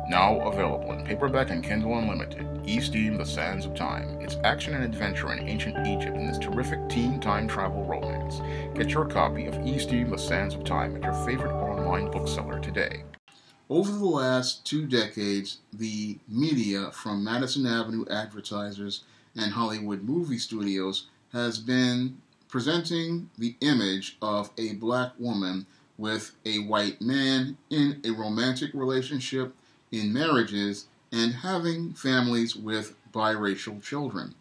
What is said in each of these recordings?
Now available in paperback and Kindle Unlimited, E-Steam The Sands of Time. It's action and adventure in ancient Egypt in this terrific teen time travel romance. Get your copy of E-Steam The Sands of Time at your favorite online bookseller today. Over the last 2 decades, the media from Madison Avenue advertisers and Hollywood movie studios has been presenting the image of a black woman with a white man in a romantic relationship, in marriages, and having families with biracial children.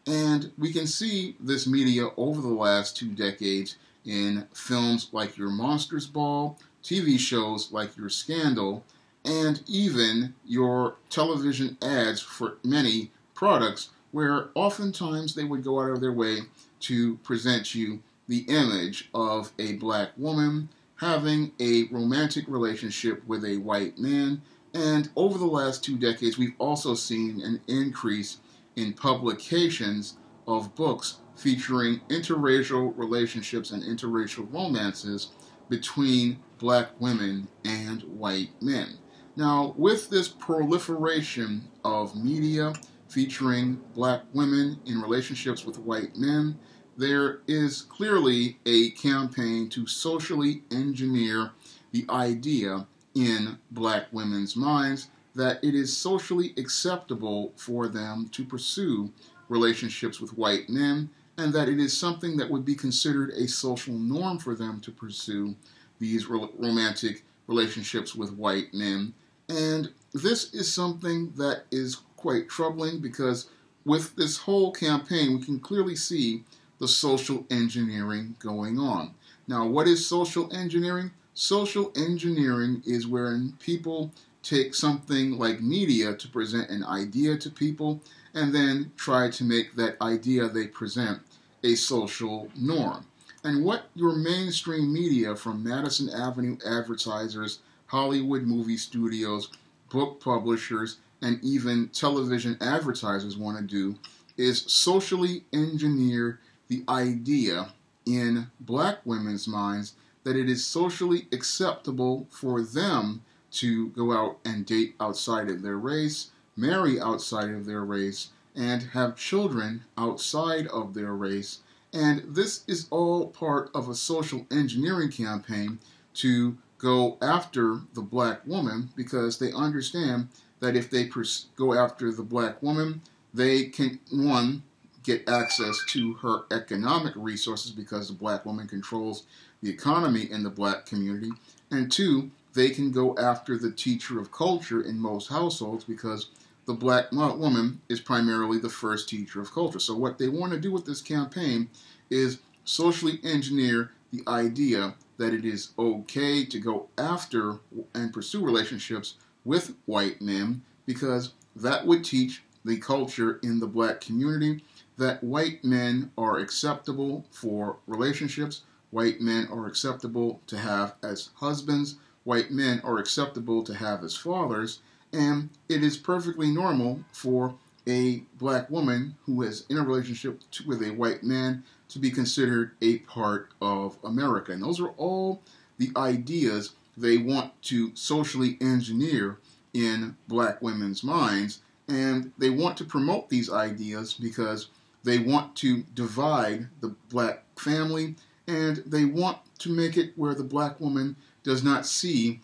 And we can see this media over the last 2 decades in films like Your Monsters Ball, TV shows like Your Scandal, and even your television ads for many products where oftentimes they would go out of their way to present you the image of a black woman having a romantic relationship with a white man. And over the last 2 decades, we've also seen an increase in publications of books featuring interracial relationships and interracial romances between black women and white men. Now, with this proliferation of media featuring black women in relationships with white men, there is clearly a campaign to socially engineer the idea in black women's minds that it is socially acceptable for them to pursue relationships with white men, and that it is something that would be considered a social norm for them to pursue these romantic relationships with white men. And this is something that is quite troubling because with this whole campaign, we can clearly see the social engineering going on. Now, what is social engineering? Social engineering is when people take something like media to present an idea to people and then try to make that idea they present a social norm. And what your mainstream media from Madison Avenue advertisers, Hollywood movie studios, book publishers, and even television advertisers want to do is socially engineer the idea in black women's minds that it is socially acceptable for them to go out and date outside of their race, marry outside of their race, and have children outside of their race. And this is all part of a social engineering campaign to go after the black woman because they understand that if they go after the black woman, they can, one, get access to her economic resources because the black woman controls the economy in the black community, and two, they can go after the teacher of culture in most households because the black woman is primarily the first teacher of culture. So what they want to do with this campaign is socially engineer the idea that it is okay to go after and pursue relationships with white men because that would teach the culture in the black community that white men are acceptable for relationships, white men are acceptable to have as husbands, white men are acceptable to have as fathers, and it is perfectly normal for a black woman who is in a relationship with a white man to be considered a part of America. And those are all the ideas they want to socially engineer in black women's minds, and they want to promote these ideas because they want to divide the black family, and they want to make it where the black woman does not see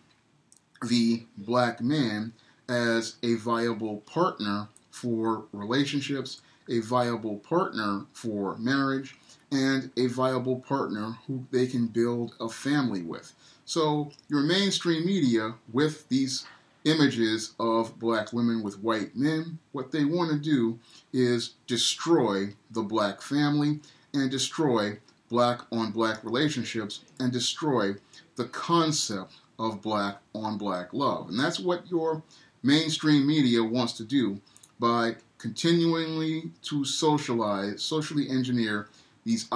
the black man as a viable partner for relationships, a viable partner for marriage, and a viable partner who they can build a family with. So your mainstream media with these images of black women with white men, what they want to do is destroy the black family and destroy black on black relationships and destroy the concept of black on black love. And that's what your mainstream media wants to do by continually to socially engineer these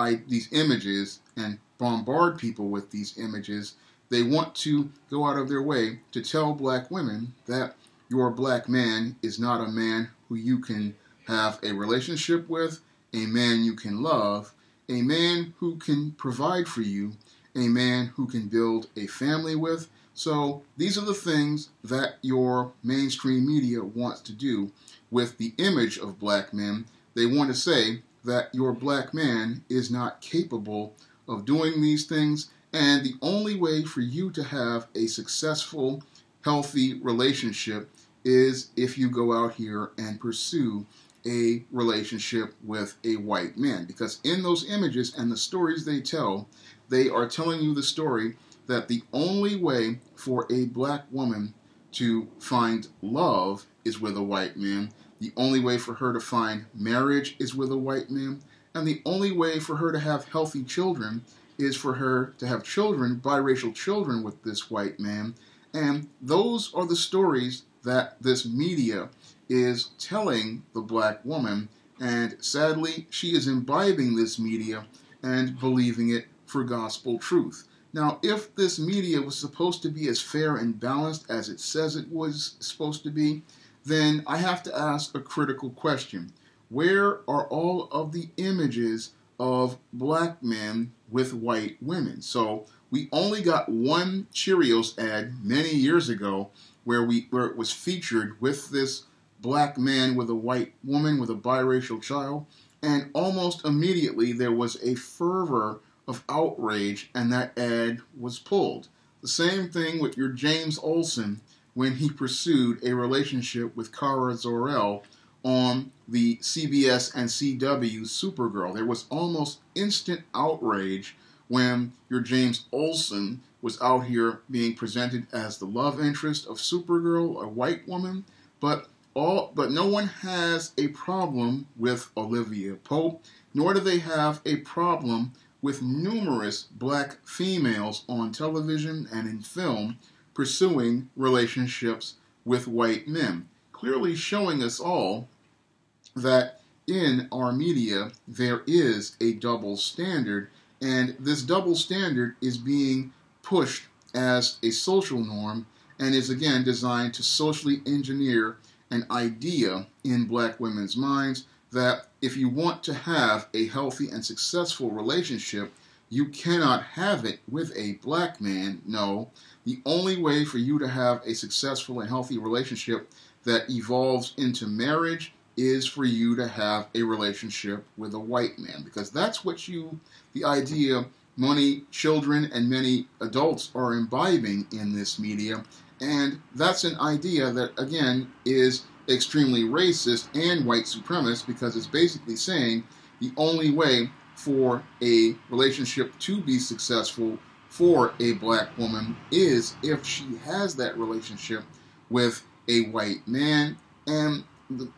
images and bombard people with these images. They want to go out of their way to tell black women that your black man is not a man who you can have a relationship with, a man you can love, a man who can provide for you, a man who can build a family with. So these are the things that your mainstream media wants to do with the image of black men. They want to say that your black man is not capable of doing these things, and the only way for you to have a successful, healthy relationship is if you go out here and pursue a relationship with a white man. Because in those images and the stories they tell, they are telling you the story that the only way for a black woman to find love is with a white man. The only way for her to find marriage is with a white man. And the only way for her to have healthy children is for her to have children, biracial children, with this white man. And those are the stories that this media is telling the black woman. And sadly, she is imbibing this media and believing it for gospel truth. Now, if this media was supposed to be as fair and balanced as it says it was supposed to be, then I have to ask a critical question. Where are all of the images of black men with white women? So we only got one Cheerios ad many years ago where it was featured with this black man with a white woman with a biracial child, and almost immediately there was a fervor of outrage, and that ad was pulled. The same thing with your James Olsen when he pursued a relationship with Kara Zor-El on the CBS and CW Supergirl. There was almost instant outrage when your James Olsen was out here being presented as the love interest of Supergirl, a white woman, but no one has a problem with Olivia Pope, nor do they have a problem with numerous black females on television and in film pursuing relationships with white men, clearly showing us all that in our media there is a double standard, and this double standard is being pushed as a social norm and is again designed to socially engineer an idea in black women's minds that if you want to have a healthy and successful relationship, you cannot have it with a black man. No, the only way for you to have a successful and healthy relationship that evolves into marriage is for you to have a relationship with a white man, because that's what the idea many children and many adults are imbibing in this media, and that's an idea that, again, is extremely racist and white supremacist, because it's basically saying the only way for a relationship to be successful for a black woman is if she has that relationship with a white man. And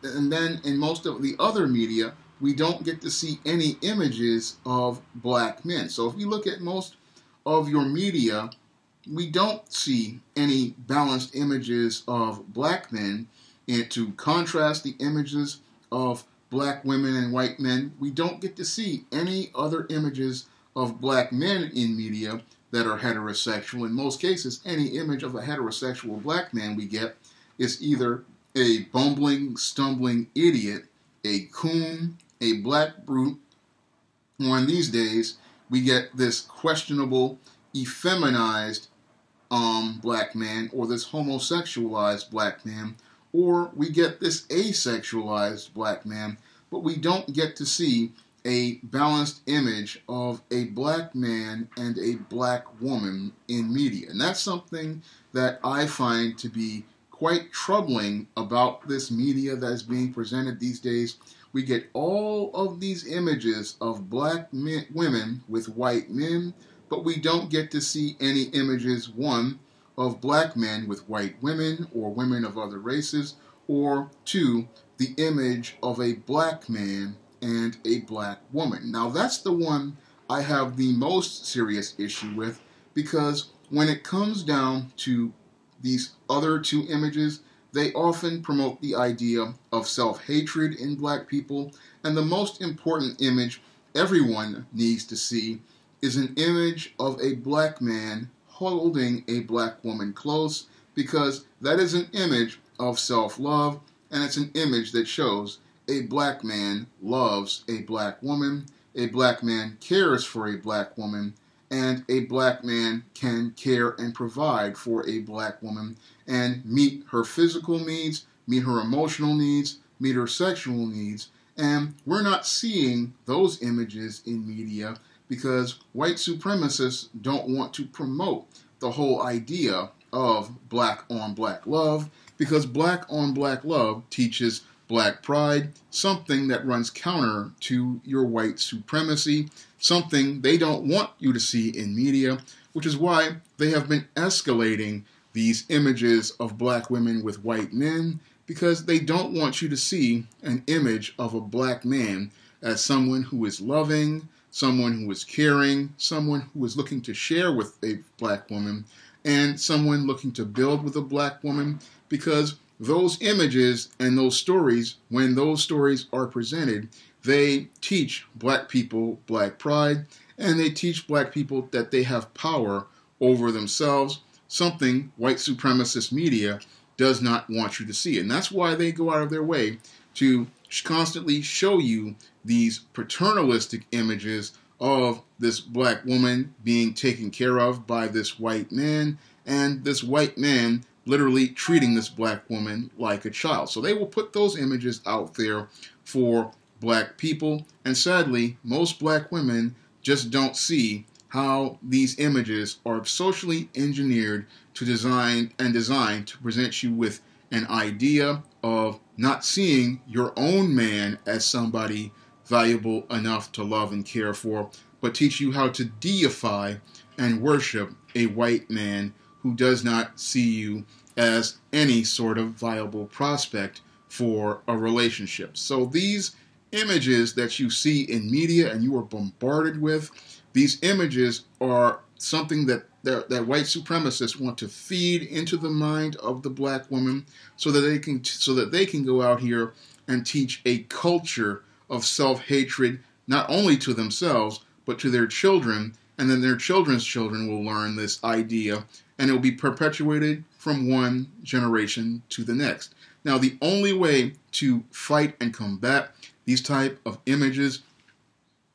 then in most of the other media, we don't get to see any images of black men. So if we look at most of your media, we don't see any balanced images of black men. And to contrast the images of black women and white men, we don't get to see any other images of black men in media that are heterosexual. In most cases, any image of a heterosexual black man we get is either a bumbling, stumbling idiot, a coon, a black brute, or in these days, we get this questionable, effeminized black man, or this homosexualized black man, or we get this asexualized black man, but we don't get to see a balanced image of a black man and a black woman in media. And that's something that I find to be quite troubling about this media that is being presented these days. We get all of these images of black women with white men, but we don't get to see any images, one, of black men with white women or women of other races, or two, the image of a black man and a black woman. Now that's the one I have the most serious issue with, because when it comes down to these other two images, they often promote the idea of self-hatred in black people, and the most important image everyone needs to see is an image of a black man holding a black woman close, because that is an image of self-love, and it's an image that shows a black man loves a black woman, a black man cares for a black woman, and a black man can care and provide for a black woman and meet her physical needs, meet her emotional needs, meet her sexual needs. And we're not seeing those images in media because white supremacists don't want to promote the whole idea of black on black love, because black on black love teaches black pride, something that runs counter to your white supremacy, something they don't want you to see in media, which is why they have been escalating these images of black women with white men, because they don't want you to see an image of a black man as someone who is loving, someone who is caring, someone who is looking to share with a black woman, and someone looking to build with a black woman, because those images and those stories, when those stories are presented, they teach black people black pride, and they teach black people that they have power over themselves, something white supremacist media does not want you to see. And that's why they go out of their way to constantly show you these paternalistic images of this black woman being taken care of by this white man, and this white man literally treating this black woman like a child. So they will put those images out there for black people, and sadly, most black women just don't see how these images are socially engineered to designed to present you with an idea of not seeing your own man as somebody valuable enough to love and care for, but teach you how to deify and worship a white man who does not see you as any sort of viable prospect for a relationship. So these images that you see in media and you are bombarded with, these images are something that white supremacists want to feed into the mind of the black woman, so that they can go out here and teach a culture of self-hatred, not only to themselves but to their children, and then their children's children will learn this idea, and it will be perpetuated from one generation to the next. Now, the only way to fight and combat these type of images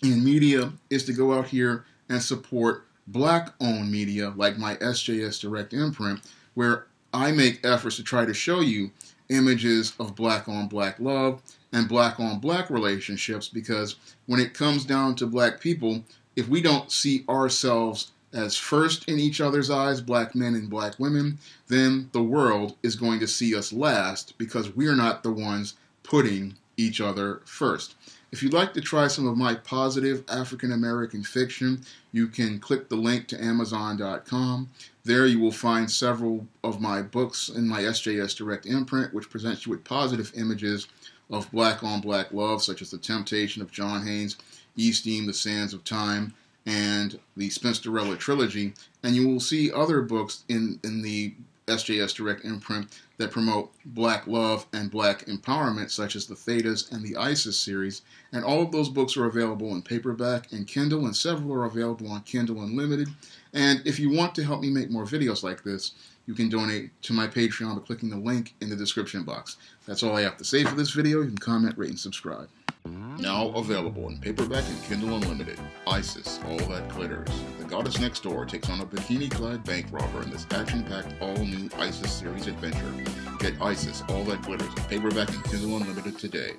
in media is to go out here and support black-owned media like my SJS Direct imprint, where I make efforts to try to show you images of black-on-black love and black-on-black relationships, because when it comes down to black people, if we don't see ourselves as first in each other's eyes, black men and black women, then the world is going to see us last, because we're not the ones putting each other first. If you'd like to try some of my positive African-American fiction, you can click the link to Amazon.com. There you will find several of my books in my SJS Direct imprint, which presents you with positive images of black-on-black love, such as The Temptation of John Haynes, Esteem, The Sands of Time, and the Spinsterella trilogy. And you will see other books in the SJS Direct imprint that promote black love and black empowerment, such as the Thetas and the ISIS series. And all of those books are available in paperback and Kindle, and several are available on Kindle Unlimited. And if you want to help me make more videos like this, you can donate to my Patreon by clicking the link in the description box. That's all I have to say for this video. You can comment, rate, and subscribe. Now available in paperback and Kindle Unlimited. ISIS, All That Glitters. The goddess next door takes on a bikini-clad bank robber in this action-packed, all-new ISIS series adventure. Get ISIS, All That Glitters in paperback and Kindle Unlimited today.